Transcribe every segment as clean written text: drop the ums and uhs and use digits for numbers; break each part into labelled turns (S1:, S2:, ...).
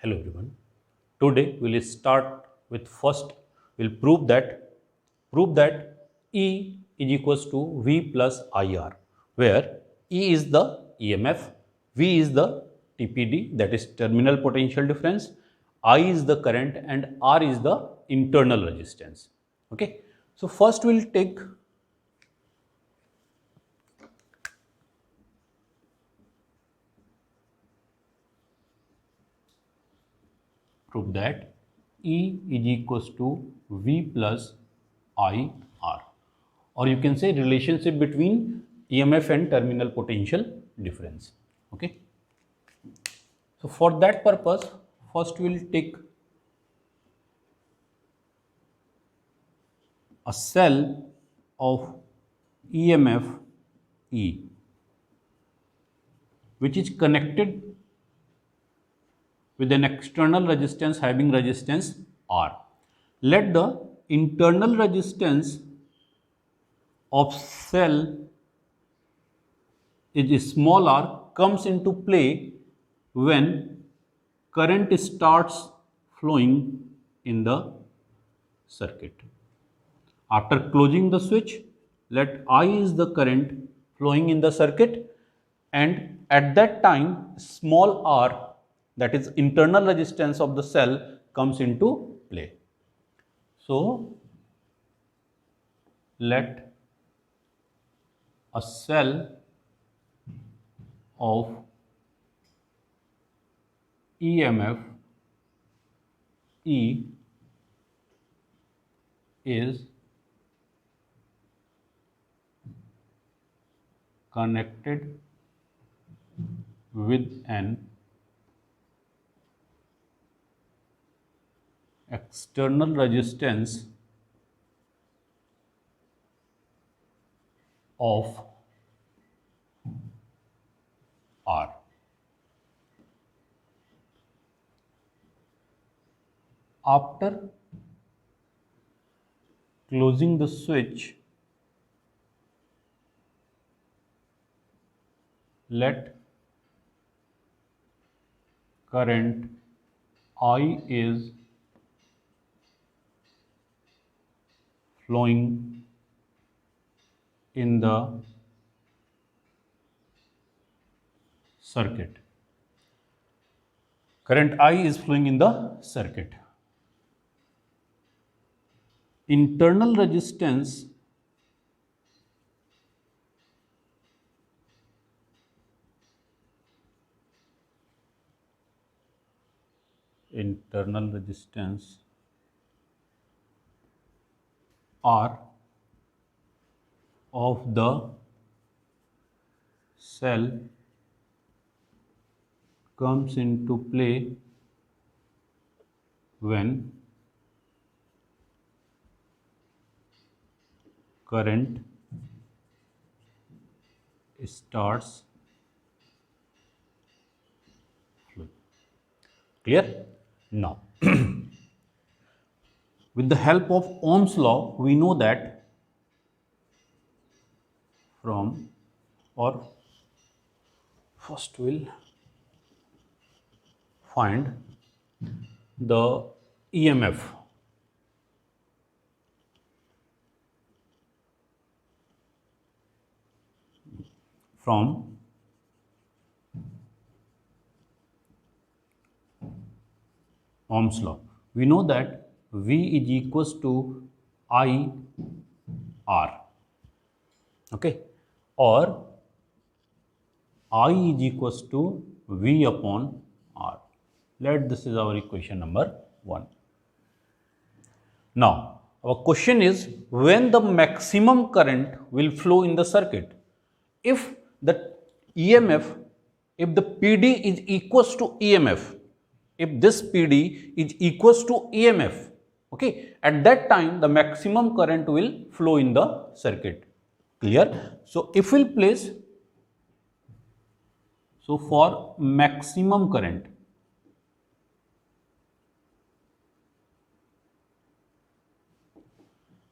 S1: Hello everyone. Today we'll start with first we'll prove that E is equals to V plus IR, where E is the EMF, V is the TPD, that is terminal potential difference, I is the current, and R is the internal resistance. Okay. So first we'll take prove that E is equals to V plus IR, or you can say relationship between EMF and terminal potential difference. Okay. So for that purpose, first we'll take a cell of EMF E, which is connected with an external resistance having resistance R. Let the internal resistance of cell is small r comes into play when current starts flowing in the circuit. After closing the switch, let I is the current flowing in the circuit, and at that time small r, that is internal resistance of the cell, comes into play. So let a cell of EMF E is connected with an external resistance of R. After closing the switch, let current I is flowing in the circuit. Current I is flowing in the circuit. Internal resistance internal resistance R of the cell comes into play when current starts flowing. Clear? Now, with the help of Ohm's law, we know that from, or first we'll find the EMF from Ohm's law. We know that V is equals to I R. Okay, or I is equals to V upon R. Let this is our equation number 1. Now, our question is when the maximum current will flow in the circuit. If the EMF, if the PD is equals to EMF, if this PD is equals to EMF, okay, at that time the maximum current will flow in the circuit. Clear? So if we'll place, so for maximum current,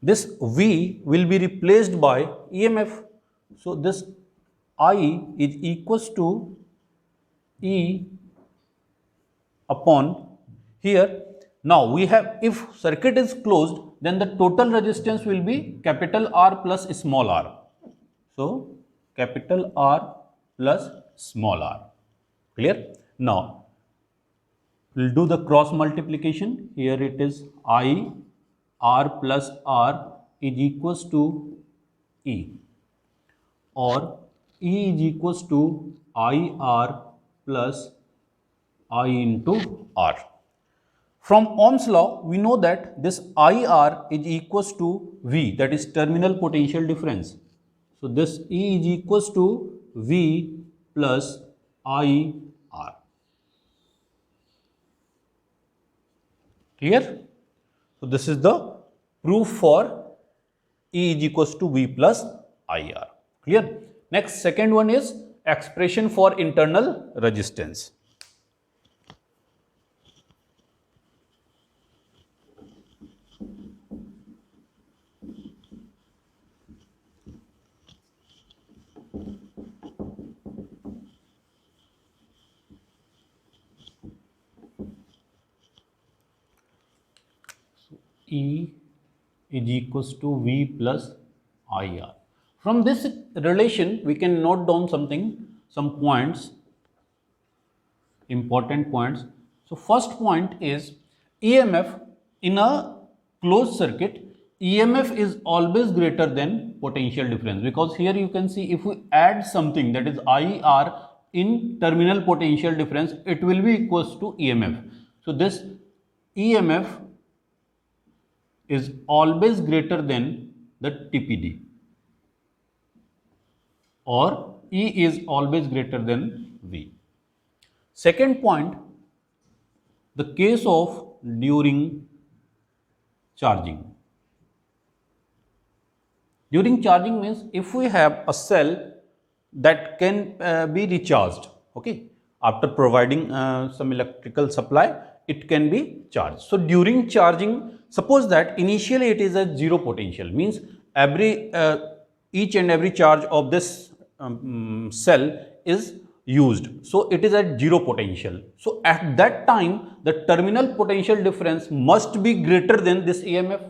S1: this V will be replaced by EMF. So this I is equals to E upon here. Now we have, if circuit is closed, then the total resistance will be capital R plus small r. So capital R plus small r. Clear? Now we'll do the cross multiplication. Here it is I R plus R is equals to E, or E is equals to IR plus I into R. From Ohm's law, we know that this IR is equals to V, that is terminal potential difference. So this E is equals to V plus IR. Clear? So this is the proof for E is equals to V plus IR. Clear? Next, second one is expression for internal resistance. E is equals to V plus IR. From this relation, we can note down some points, important points. So first point is EMF in a closed circuit, EMF is always greater than potential difference, because here you can see if we add something, that is IR in terminal potential difference, it will be equals to EMF. So this EMF is always greater than the TPD, or E is always greater than V. Second point, the case of during charging. During charging means if we have a cell that can be recharged, okay, after providing some electrical supply, it can be charged. So during charging, suppose that initially it is at zero potential, means each and every charge of this cell is used, so it is at zero potential. So at that time, the terminal potential difference must be greater than this EMF,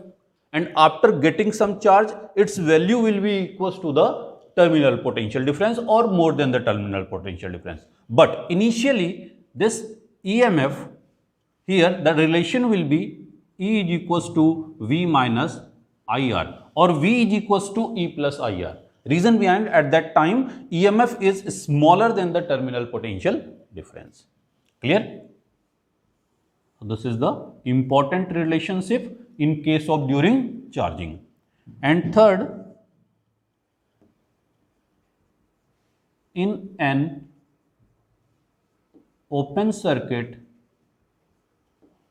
S1: and after getting some charge, its value will be equals to the terminal potential difference or more than the terminal potential difference. But initially this EMF, here the relation will be E is equals to V minus IR, or V is equals to E plus IR. Reason behind, at that time EMF is smaller than the terminal potential difference. Clear? So this is the important relationship in case of during charging. And third, in an open circuit,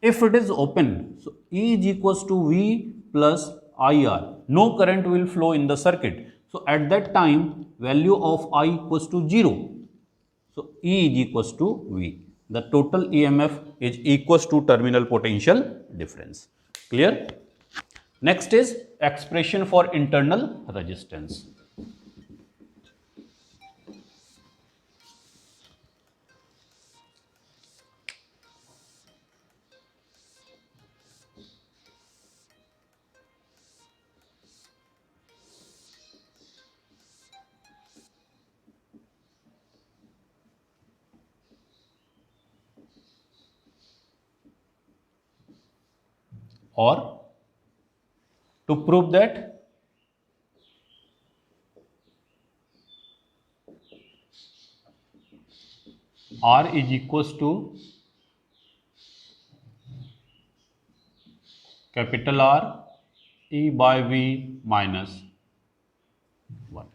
S1: if it is open, so E is equals to V plus IR, no current will flow in the circuit. So at that time, value of I equals to 0. So E is equals to V. The total EMF is equals to terminal potential difference. Clear? Next is expression for internal resistance. Or to prove that R is equals to capital R E by V minus 1.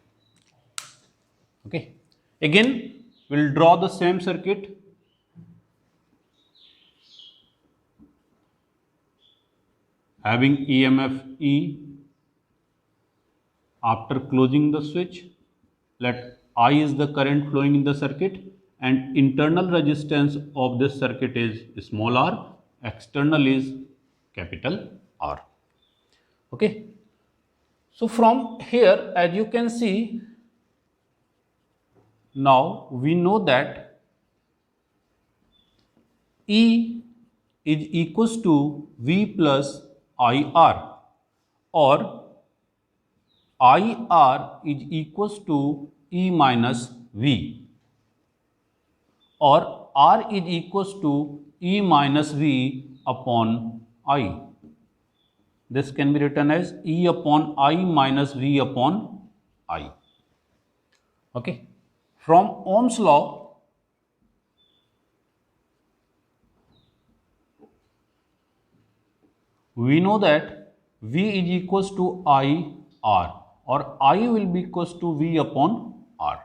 S1: Okay. Again, we'll draw the same circuit. Having EMF E, after closing the switch, let I is the current flowing in the circuit, and internal resistance of this circuit is small r, external is capital R. Okay. So from here, as you can see, now we know that E is equals to V plus IR, or IR is equals to E minus V, or R is equals to E minus V upon I. This can be written as E upon I minus V upon I. Okay. From Ohm's law, we know that V is equals to IR, or I will be equals to V upon R.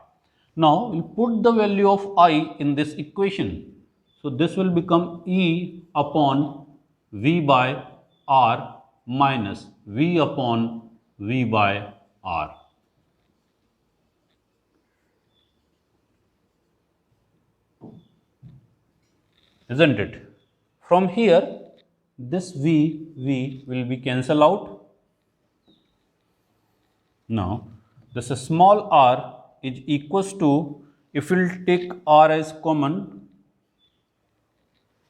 S1: Now we'll put the value of I in this equation. So this will become E upon V by R minus V upon V by R. Isn't it? From here, this V will be cancelled out. Now, this small r is equals to, if we will take r as common,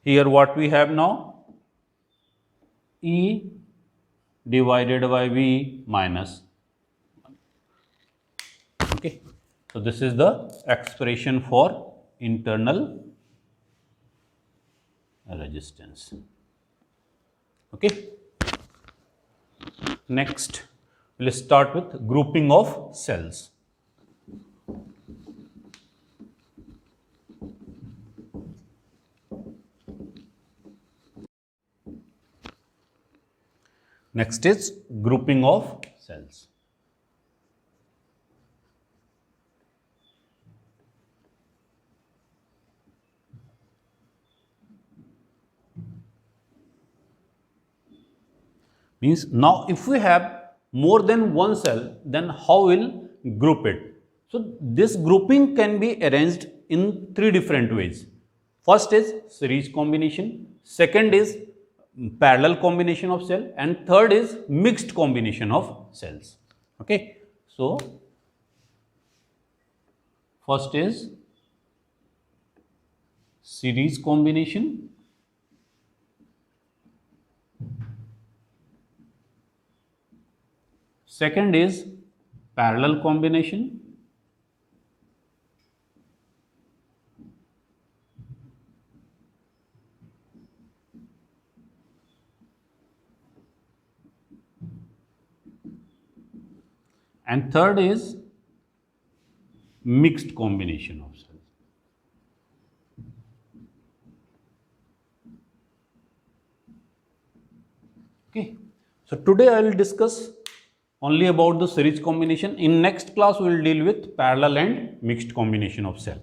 S1: here what we have now? E divided by V minus 1. Okay. So, this is the expression for internal resistance. Okay. Next, we will start with grouping of cells. Next is grouping of cells. Means now if we have more than one cell, then how will group it? So this grouping can be arranged in three different ways. First is series combination, second is parallel combination of cell, and third is mixed combination of cells. Okay. So first is series combination, second is parallel combination, and third is mixed combination of cells. Okay. So today I will discuss only about the series combination. In next class we will deal with parallel and mixed combination of cell.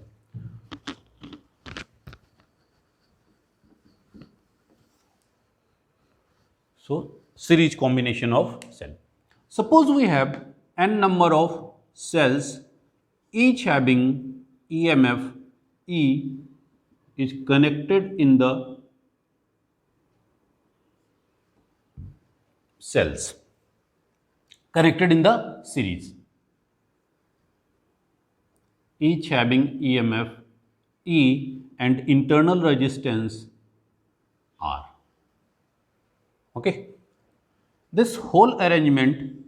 S1: So series combination of cell. Suppose we have n number of cells, each having EMF E is connected in the cells, connected in the series, each having EMF E and internal resistance R. Okay. This whole arrangement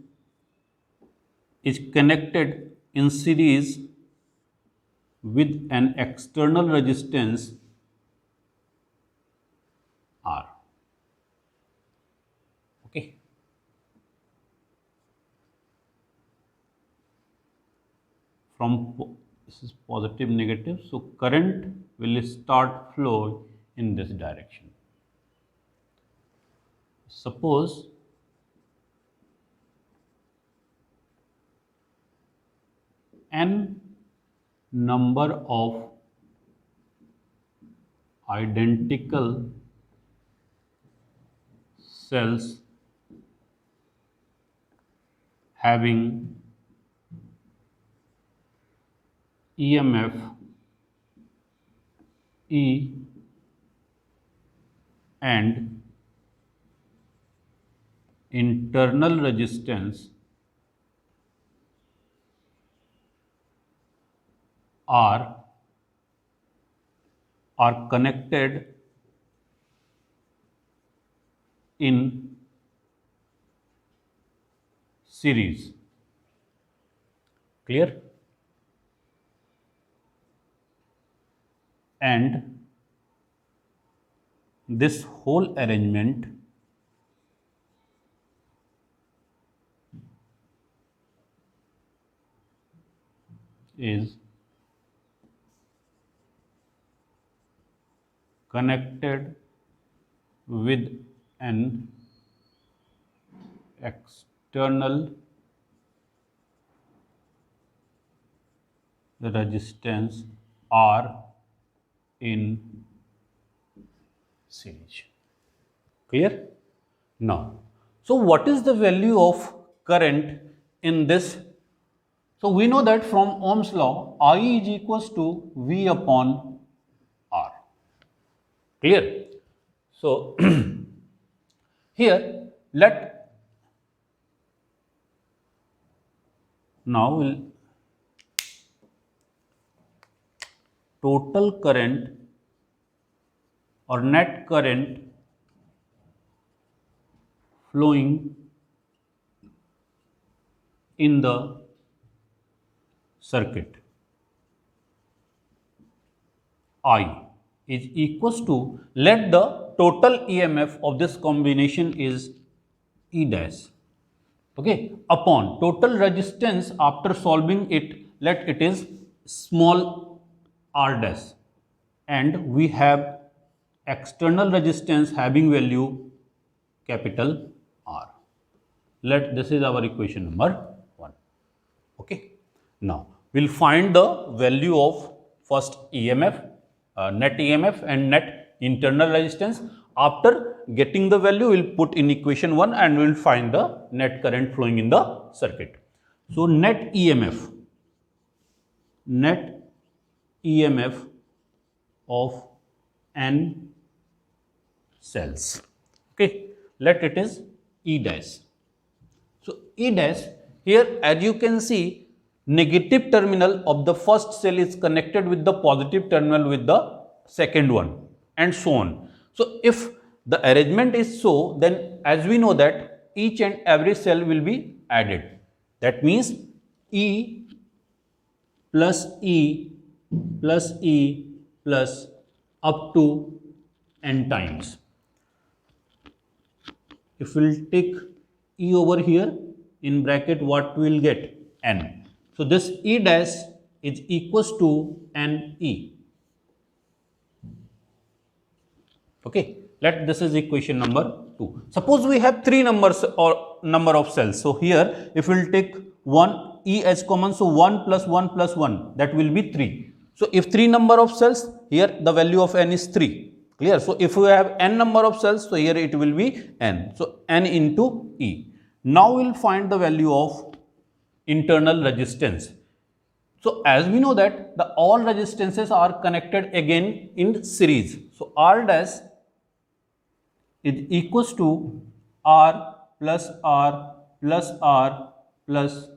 S1: is connected in series with an external resistance R. Okay. From this is positive, negative, so current will start flow in this direction. Suppose n number of identical cells having EMF E and internal resistance R are connected in series. Clear? And this whole arrangement is connected with an external resistance R in series. Clear? Now, so what is the value of current in this? So we know that from Ohm's law, I is equals to V upon R. Clear? So here now we'll total current or net current flowing in the circuit I is equals to, let the total EMF of this combination is E dash, okay, upon total resistance after solving it, let it is small r dash, and we have external resistance having value capital R. Let this is our equation number 1. Okay. Now we'll find the value of first EMF, net EMF and net internal resistance. After getting the value, we'll put in equation 1 and we'll find the net current flowing in the circuit. So net EMF of n cells. Okay, let it is E dash. So E dash, here as you can see, negative terminal of the first cell is connected with the positive terminal with the second one, and so on. So if the arrangement is so, then as we know that each and every cell will be added. That means E plus E plus E plus up to n times. If we'll take E over here, in bracket what we will get? N. So this E dash is equals to NE. Okay, let this is equation number 2. Suppose we have 3 numbers or number of cells. So here if we'll take 1 E as common, so 1 plus 1 plus 1, that will be 3. So if 3 number of cells, here the value of N is 3. Clear? So if we have n number of cells, so here it will be n. So n into E. Now we'll find the value of internal resistance. So as we know that the all resistances are connected again in series. So R dash is equals to R plus R plus R plus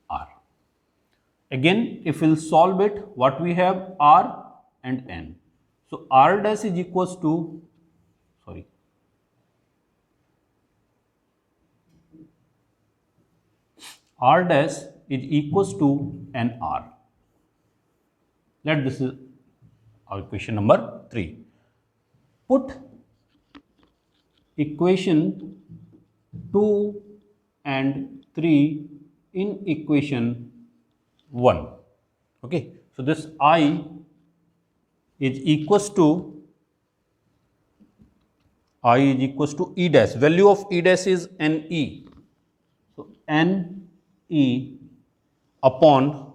S1: R. Again, if we'll solve it, what we have? R and N. So R dash is equals to, R dash is equals to NR. Let this is our equation number 3. Put equation 2 and 3 in equation 1. Okay. So this I is equals to E dash. Value of E dash is NE. So NE upon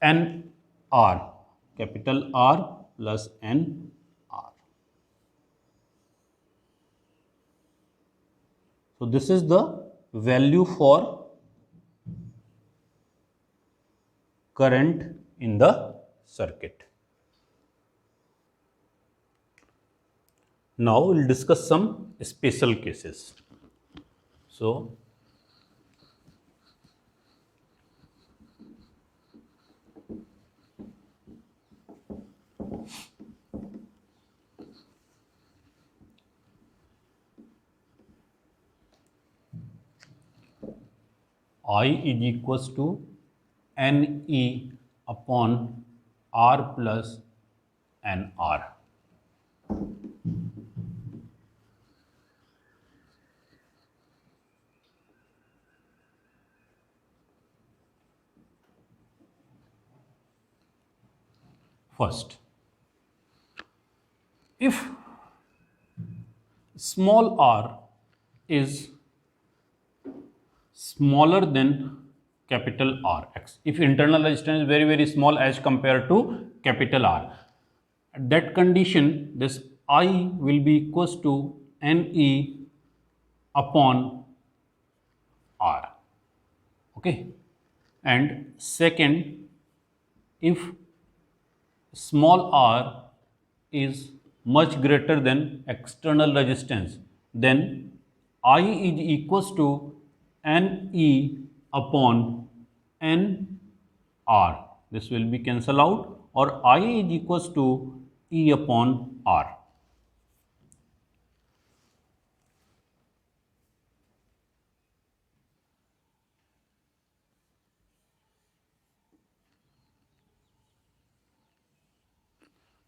S1: NR, capital R plus NR. So this is the value for current in the circuit. Now we'll discuss some special cases. So I is equals to Ne upon R plus Nr. First, if small r is smaller than capital R, if internal resistance is very very small as compared to capital R, at that condition this I will be equals to Ne upon R. Okay. And second, if small r is much greater than external resistance, then I is equals to Ne upon Nr. This will be cancelled out, or I is equals to E upon R.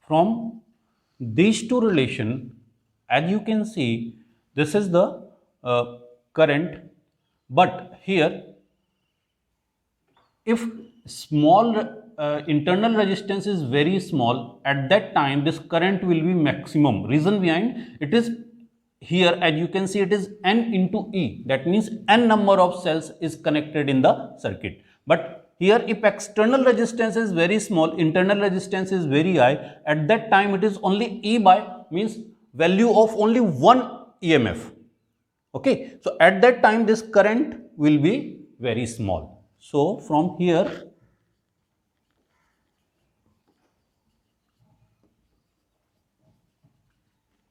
S1: From these two relation, as you can see, this is the current, but here if small internal resistance is very small, at that time this current will be maximum. Reason behind it is, here as you can see, it is N into E, that means N number of cells is connected in the circuit. But here if external resistance is very small, internal resistance is very high, at that time it is only E by, means value of only one EMF. Okay, so at that time this current will be very small. So from here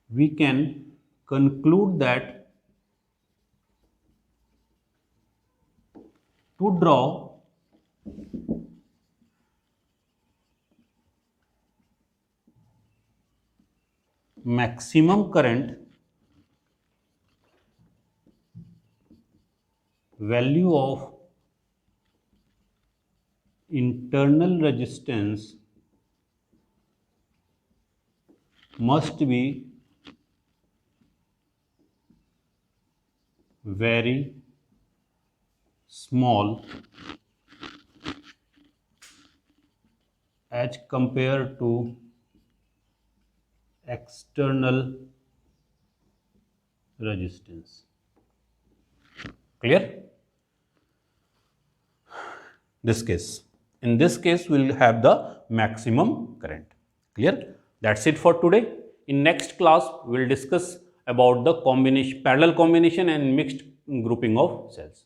S1: we can conclude that to draw maximum current, value of internal resistance must be very small as compared to external resistance. Clear? This case. In this case, we will have the maximum current. Clear? That's it for today. In next class, we will discuss about the combination, parallel combination and mixed grouping of cells.